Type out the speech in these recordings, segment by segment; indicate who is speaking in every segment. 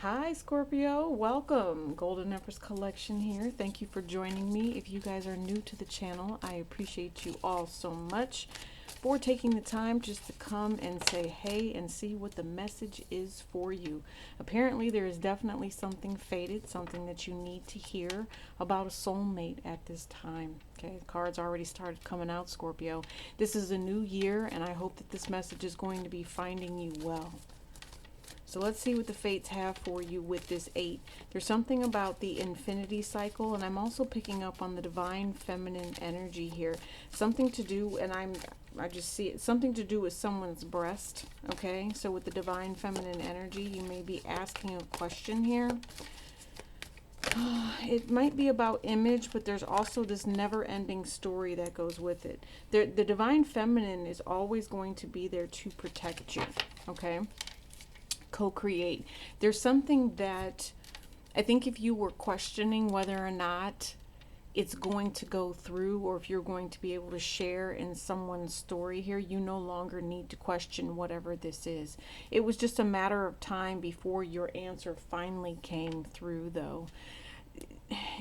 Speaker 1: Hi Scorpio, welcome. Golden Empress collection here. Thank you for joining me. If you guys are new to the channel, I appreciate you all so much for taking the time just to come and say hey and see what the message is for you. Apparently there is definitely something fated, something that you need to hear about a soulmate at this time. Okay, the cards already started coming out, Scorpio. This is a new year and I hope that this message is going to be finding you well. So let's see what the fates have for you with this 8. There's something about the infinity cycle, and I'm also picking up on the divine feminine energy here. Something to do, and I just see it, something to do with someone's breast, okay? So with the divine feminine energy, you may be asking a question here. It might be about image, but there's also this never-ending story that goes with it. The divine feminine is always going to be there to protect you, okay? Co-create. There's something that I think if you were questioning whether or not it's going to go through, or if you're going to be able to share in someone's story here, you no longer need to question whatever this is. It was just a matter of time before your answer finally came through, though.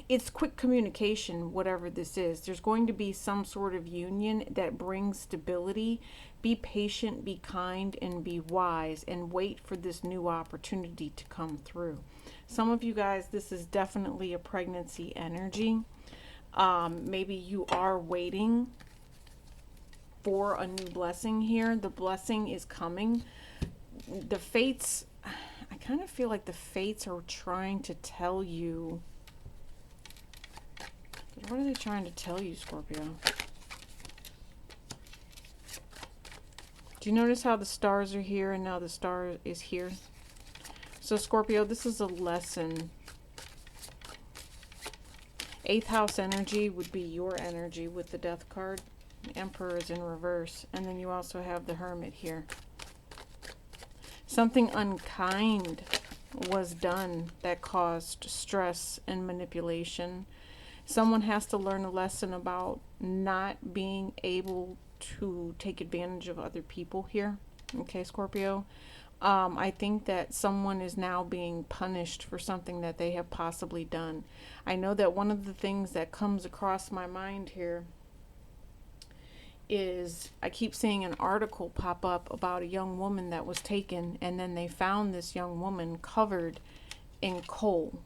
Speaker 1: It's quick communication, whatever this is. There's going to be some sort of union that brings stability. Be patient, be kind, and be wise, and wait for this new opportunity to come through. Some of you guys, this is definitely a pregnancy energy. Maybe you are waiting for a new blessing here. The blessing is coming. The fates, I kind of feel like the fates are trying to tell you. What are they trying to tell you, Scorpio? Do you notice how the stars are here and now the star is here? So Scorpio, this is a lesson. 8th house energy would be your energy with the Death card. The Emperor is in reverse. And then you also have the Hermit here. Something unkind was done that caused stress and manipulation. Someone has to learn a lesson about not being able to take advantage of other people here. Okay, Scorpio. I think that someone is now being punished for something that they have possibly done. I know that one of the things that comes across my mind here is I keep seeing an article pop up about a young woman that was taken, and then they found this young woman covered in coal.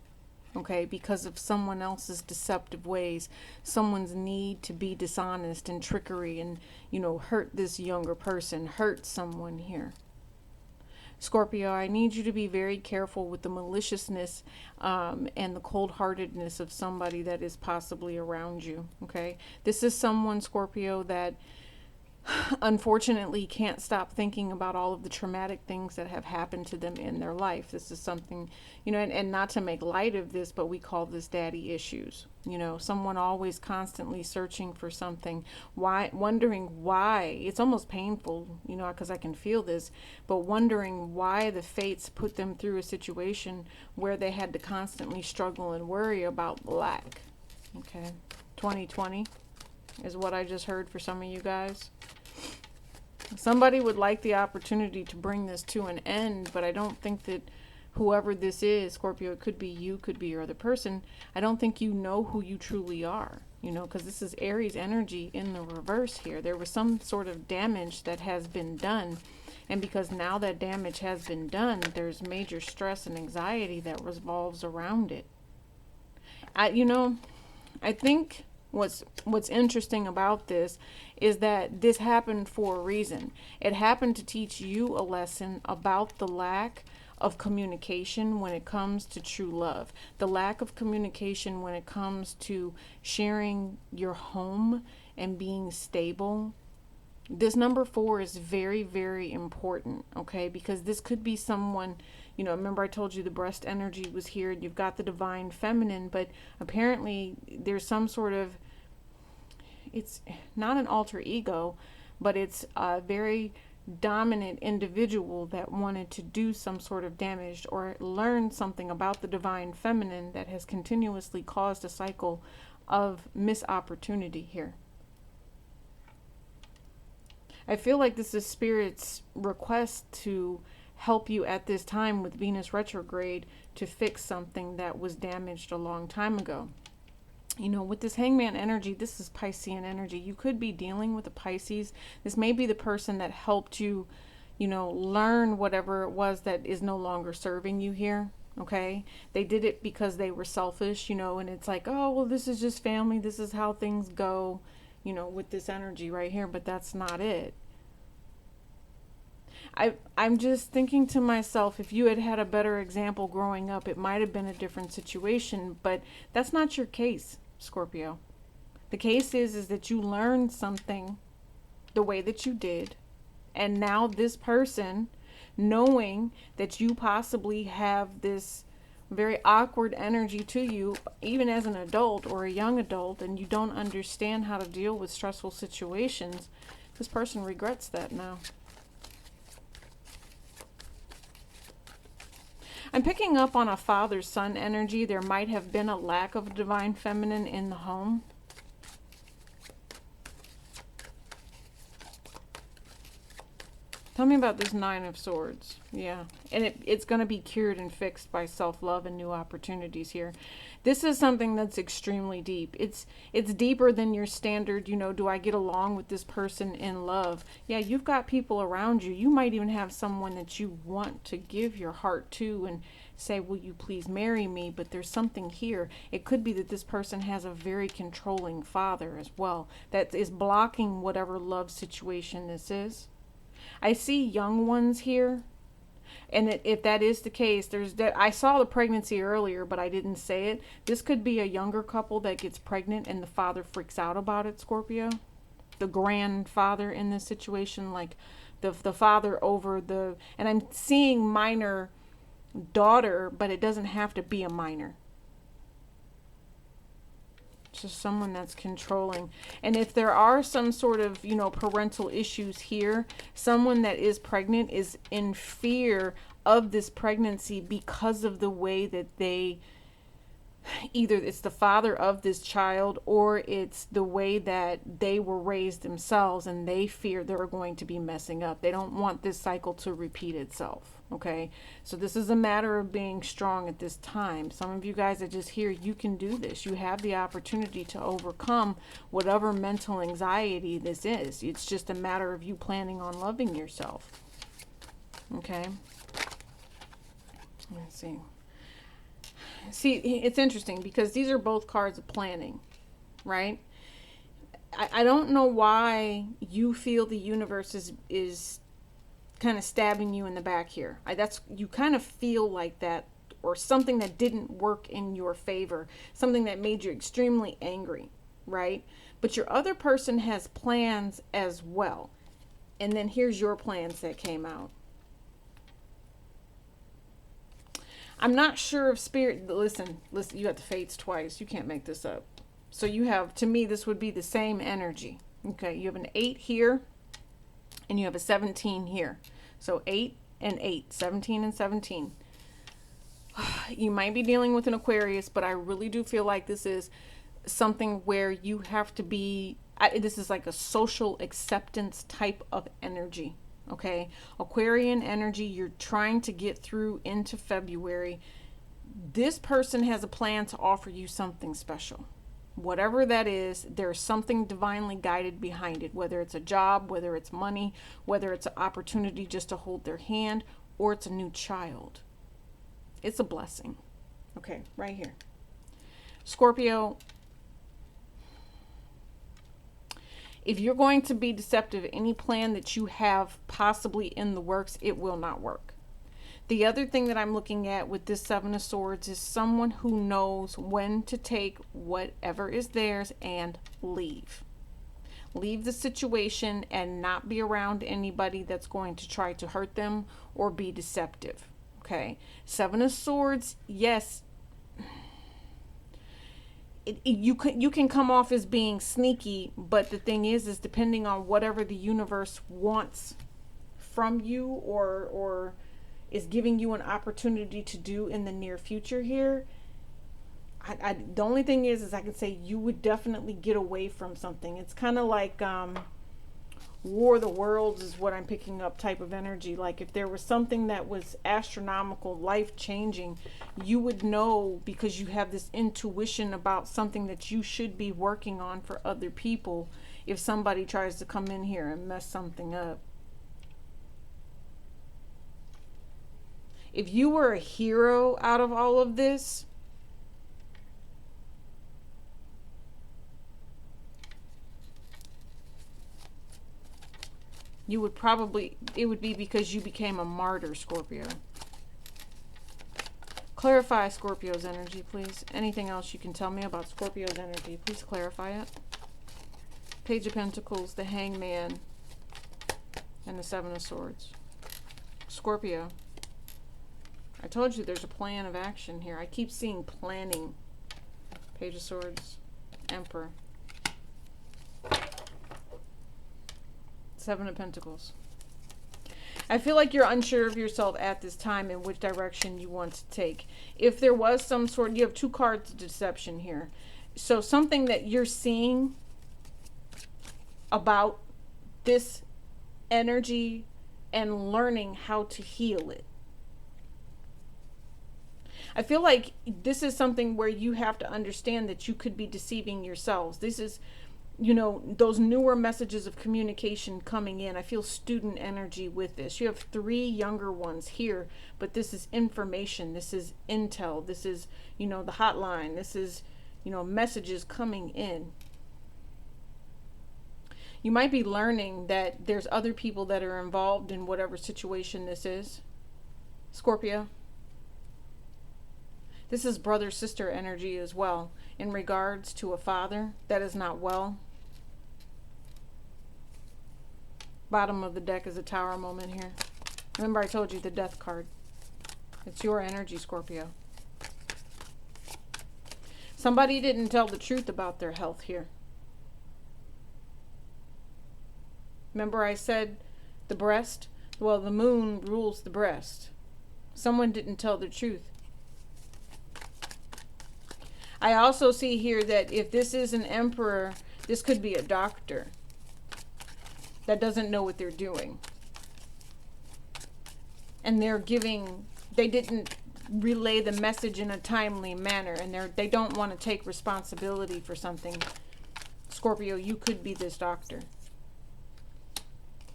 Speaker 1: Okay, because of someone else's deceptive ways, someone's need to be dishonest and trickery and, you know, hurt this younger person, hurt someone here. Scorpio, I need you to be very careful with the maliciousness and the cold-heartedness of somebody that is possibly around you, okay? This is someone, Scorpio, that unfortunately can't stop thinking about all of the traumatic things that have happened to them in their life. This is something, you know, and not to make light of this, but we call this daddy issues. You know, someone always constantly searching for something, wondering why. It's almost painful, you know, because I can feel this, but wondering why the fates put them through a situation where they had to constantly struggle and worry about lack. Okay, 2020 is what I just heard for some of you guys. Somebody would like the opportunity to bring this to an end, but I don't think that whoever this is, Scorpio, it could be you, could be your other person, I don't think you know who you truly are, you know, because this is Aries energy in the reverse here. There was some sort of damage that has been done, and because now that damage has been done, there's major stress and anxiety that revolves around it. You know, I think what's interesting about this is that this happened for a reason. It happened to teach you a lesson about the lack of communication when it comes to true love, the lack of communication when it comes to sharing your home and being stable. This number 4 is very, very important, okay? Because this could be someone, you know, remember I told you the breast energy was here. You've got the divine feminine, but apparently there's some sort of, it's not an alter ego, but it's a very dominant individual that wanted to do some sort of damage or learn something about the divine feminine that has continuously caused a cycle of missed opportunity here. I feel like this is Spirit's request to help you at this time with Venus retrograde to fix something that was damaged a long time ago. You know, with this Hangman energy, this is Piscean energy. You could be dealing with a Pisces. This may be the person that helped you, you know, learn whatever it was that is no longer serving you here. Okay, they did it because they were selfish, you know, and it's like, oh, well, this is just family. This is how things go, you know, with this energy right here. But that's not it. I'm just thinking to myself, if you had had a better example growing up, it might have been a different situation. But that's not your case, Scorpio. The case is that you learned something the way that you did. And now this person, knowing that you possibly have this very awkward energy to you, even as an adult or a young adult, and you don't understand how to deal with stressful situations, this person regrets that now. I'm picking up on a father-son energy. There might have been a lack of divine feminine in the home. Tell me about this Nine of Swords. Yeah. And it's going to be cured and fixed by self-love and new opportunities here. This is something that's extremely deep. It's deeper than your standard, you know, do I get along with this person in love? Yeah, you've got people around you. You might even have someone that you want to give your heart to and say, will you please marry me? But there's something here. It could be that this person has a very controlling father as well that is blocking whatever love situation this is. I see young ones here, and if that is the case, I saw the pregnancy earlier, but I didn't say it. This could be a younger couple that gets pregnant and the father freaks out about it, Scorpio. The grandfather in this situation, like the father over the, and I'm seeing minor daughter, but it doesn't have to be a minor. Just someone that's controlling. And if there are some sort of, you know, parental issues here, someone that is pregnant is in fear of this pregnancy because of the way that they, either it's the father of this child or it's the way that they were raised themselves, and they fear they're going to be messing up. They don't want this cycle to repeat itself. Okay, so this is a matter of being strong at this time. Some of you guys are just here. You can do this. You have the opportunity to overcome whatever mental anxiety this is. It's just a matter of you planning on loving yourself. Okay, let's see. See, it's interesting because these are both cards of planning, right? I don't know why you feel the universe is kind of stabbing you in the back here. You kind of feel like that, or something that didn't work in your favor, something that made you extremely angry, right? But your other person has plans as well. And then here's your plans that came out. I'm not sure if spirit, listen, you got the fates twice. You can't make this up. So you have, to me, this would be the same energy. Okay, you have an 8 here and you have a 17 here. So 8 and 8, 17 and 17. You might be dealing with an Aquarius, but I really do feel like this is something where you have to be, this is like a social acceptance type of energy. Okay, Aquarian energy, you're trying to get through into February. This person has a plan to offer you something special. Whatever that is, there's something divinely guided behind it, whether it's a job, whether it's money, whether it's an opportunity just to hold their hand, or it's a new child. It's a blessing. Okay, right here. Scorpio, if you're going to be deceptive, any plan that you have possibly in the works, it will not work. The other thing that I'm looking at with this Seven of Swords is someone who knows when to take whatever is theirs and leave. Leave the situation and not be around anybody that's going to try to hurt them or be deceptive. Okay. Seven of Swords, yes. You can come off as being sneaky, but the thing is depending on whatever the universe wants from you or is giving you an opportunity to do in the near future here, the only thing is I can say you would definitely get away from something. It's kind of like war the worlds is what I'm picking up type of energy. Like if there was something that was astronomical, life-changing, you would know because you have this intuition about something that you should be working on for other people if somebody tries to come in here and mess something up. If you were a hero out of all of this, you would probably, it would be because you became a martyr, Scorpio. Clarify Scorpio's energy, please. Anything else you can tell me about Scorpio's energy, please clarify it. Page of Pentacles, the Hangman, and the Seven of Swords. Scorpio. I told you there's a plan of action here. I keep seeing planning. Page of Swords, Emperor. Seven of Pentacles. I feel like you're unsure of yourself at this time in which direction you want to take. If there was some sort, you have two cards of deception here. So something that you're seeing about this energy and learning how to heal it. I feel like this is something where you have to understand that you could be deceiving yourselves. This is, you know, those newer messages of communication coming in. I feel student energy with this. You have three younger ones here, but this is information. This is intel. This is, you know, the hotline. This is, you know, messages coming in. You might be learning that there's other people that are involved in whatever situation this is. Scorpio. This is brother-sister energy as well in regards to a father that is not well. Bottom of the deck is a Tower moment here. Remember I told you the Death card. It's your energy, Scorpio. Somebody didn't tell the truth about their health here. Remember I said the breast? Well, the moon rules the breast. Someone didn't tell the truth. I also see here that if this is an emperor, this could be a doctor that doesn't know what they're doing. And they're giving, they didn't relay the message in a timely manner, and they don't want to take responsibility for something. Scorpio, you could be this doctor.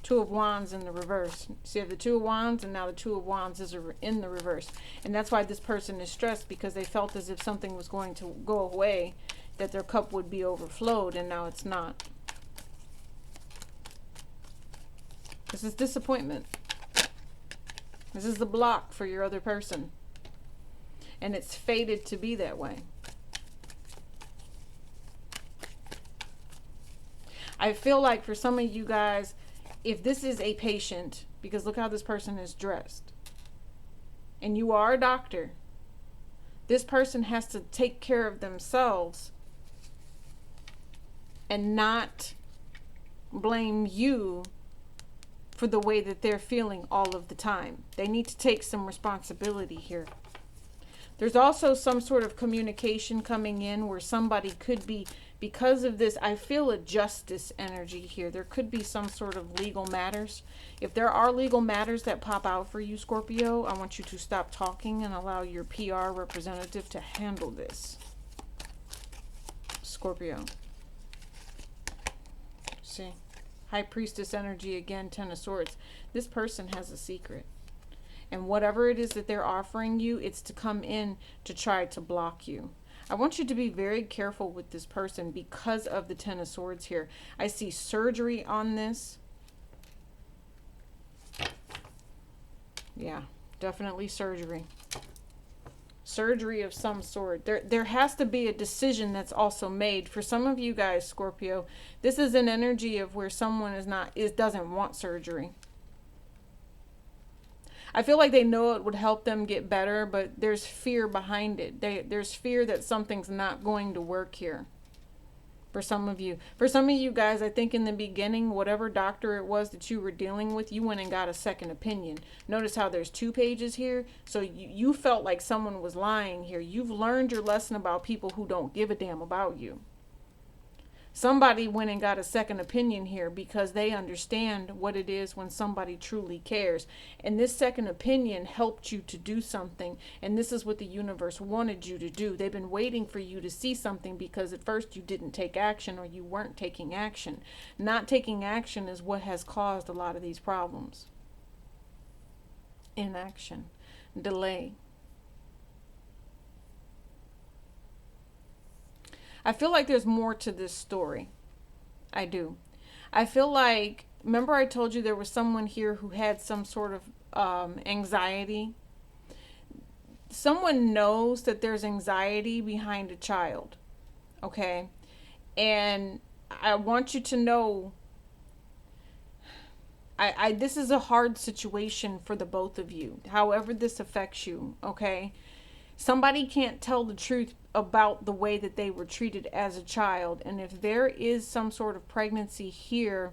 Speaker 1: Two of Wands in the reverse. So you have the Two of Wands, and now the Two of Wands is in the reverse. And that's why this person is stressed, because they felt as if something was going to go away, that their cup would be overflowed, and now it's not. This is disappointment. This is the block for your other person. And it's fated to be that way. I feel like for some of you guys, if this is a patient, because look how this person is dressed, and you are a doctor, this person has to take care of themselves and not blame you for the way that they're feeling all of the time. They need to take some responsibility here. There's also some sort of communication coming in where somebody could be, because of this, I feel a justice energy here. There could be some sort of legal matters. If there are legal matters that pop out for you, Scorpio, I want you to stop talking and allow your PR representative to handle this. Scorpio. See? High Priestess energy again, Ten of Swords. This person has a secret. And whatever it is that they're offering you, it's to come in to try to block you. I want you to be very careful with this person because of the Ten of Swords here. I see surgery on this. Yeah, definitely surgery. Surgery of some sort. There has to be a decision that's also made. For some of you guys, Scorpio, this is an energy of where someone doesn't want surgery. I feel like they know it would help them get better, but there's fear behind it. There's fear that something's not going to work here. For some of you. For some of you guys, I think in the beginning, whatever doctor it was that you were dealing with, you went and got a second opinion. Notice how there's 2 pages here. So you felt like someone was lying here. You've learned your lesson about people who don't give a damn about you. Somebody went and got a second opinion here because they understand what it is when somebody truly cares. And this second opinion helped you to do something. And this is what the universe wanted you to do. They've been waiting for you to see something because at first you didn't take action, or you weren't taking action. Not taking action is what has caused a lot of these problems. Inaction, delay. I feel like there's more to this story. I do. I feel like, remember I told you there was someone here who had some sort of anxiety? Someone knows that there's anxiety behind a child, okay? And I want you to know, this is a hard situation for the both of you, however this affects you, okay? Somebody can't tell the truth about the way that they were treated as a child. And if there is some sort of pregnancy here,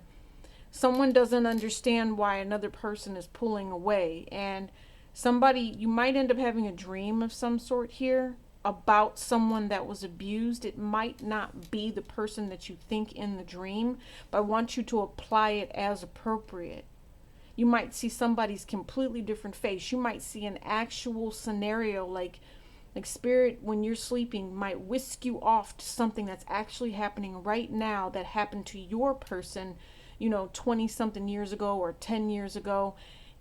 Speaker 1: someone doesn't understand why another person is pulling away. And somebody, you might end up having a dream of some sort here about someone that was abused. It might not be the person that you think in the dream, but I want you to apply it as appropriate. You might see somebody's completely different face. You might see an actual scenario, like spirit when you're sleeping might whisk you off to something that's actually happening right now that happened to your person, 20 something years ago or 10 years ago.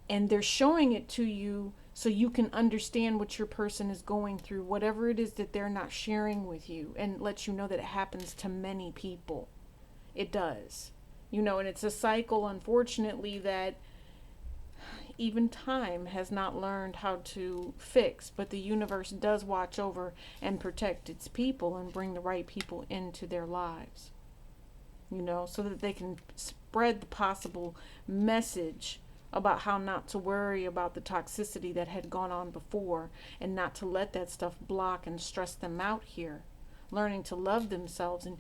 Speaker 1: And they're showing it to you so you can understand what your person is going through, whatever it is that they're not sharing with you, and let you know that it happens to many people. It does. And it's a cycle, unfortunately, that even time has not learned how to fix, but the universe does watch over and protect its people and bring the right people into their lives, so that they can spread the possible message about how not to worry about the toxicity that had gone on before, and not to let that stuff block and stress them out here. Learning to love themselves. And,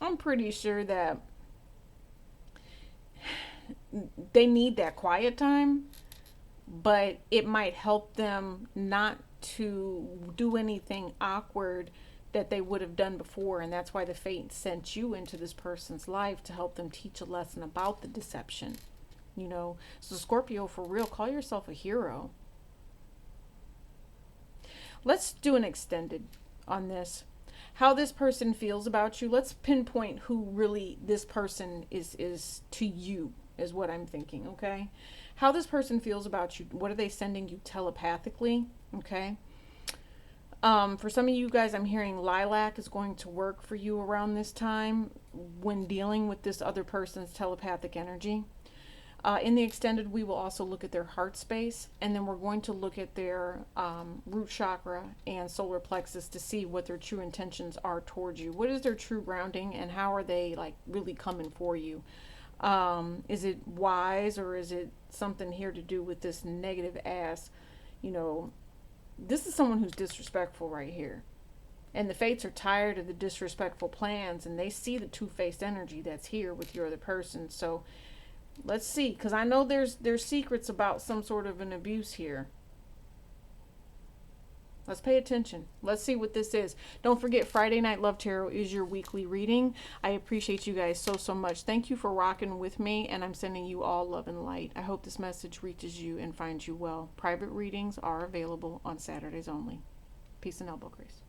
Speaker 1: I'm pretty sure that they need that quiet time, but it might help them not to do anything awkward that they would have done before. And that's why the fate sent you into this person's life, to help them teach a lesson about the deception. So Scorpio, for real, call yourself a hero. Let's do an extended on this. How this person feels about you. Let's pinpoint who really this person is to you, is what I'm thinking, okay? How this person feels about you. What are they sending you telepathically, okay? For some of you guys, I'm hearing lilac is going to work for you around this time when dealing with this other person's telepathic energy. In the extended, we will also look at their heart space, and then we're going to look at their root chakra and solar plexus to see what their true intentions are towards you. What is their true grounding, and how are they really coming for you? Is it wise, or is it something here to do with this negative ass? This is someone who's disrespectful right here. And the fates are tired of the disrespectful plans, and they see the two-faced energy that's here with your other person. So let's see, because I know there's secrets about some sort of an abuse here. Let's pay attention. Let's see what this is. Don't forget, Friday Night Love Tarot is your weekly reading. I appreciate you guys so much. Thank you for rocking with me, and I'm sending you all love and light. I hope this message reaches you and finds you well. Private readings are available on Saturdays only. Peace and elbow grease.